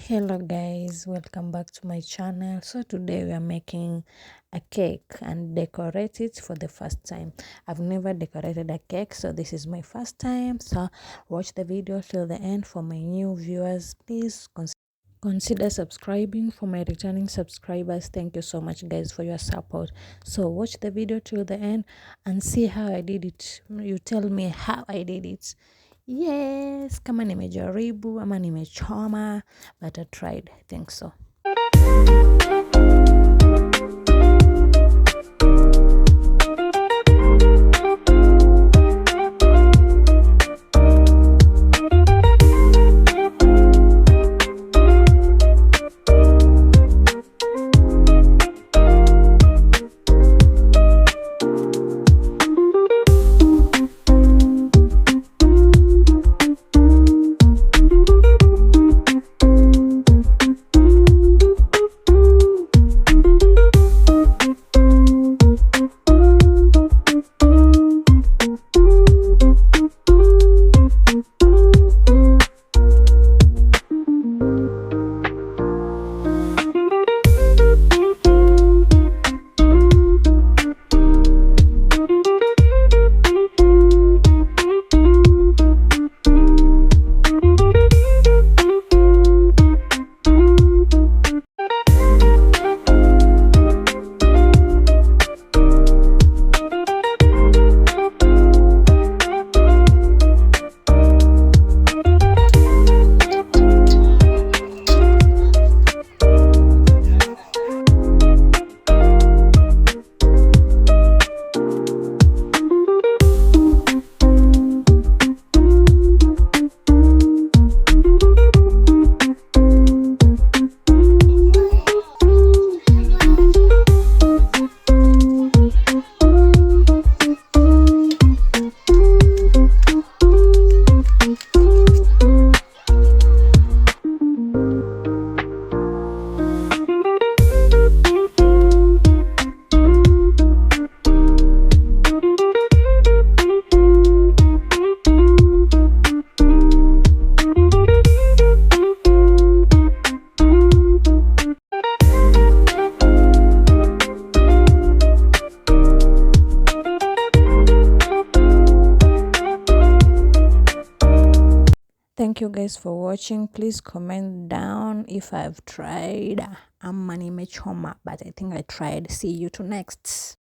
Hello guys, welcome back to my channel. So today we are making a cake and decorate it for the first time. I've never decorated a cake, so this is my first time. So watch the video till the end. For my new viewers, please consider subscribing. For my returning subscribers, thank you so much guys for your support. So watch the video till the end and see how I did it. You tell me how I did it. Yes, kama nimejaribu ama nimechoma, but I tried. I think so. Thank you guys for watching. Please comment down if I've tried ama nimechoma, but I think I tried. See you to next.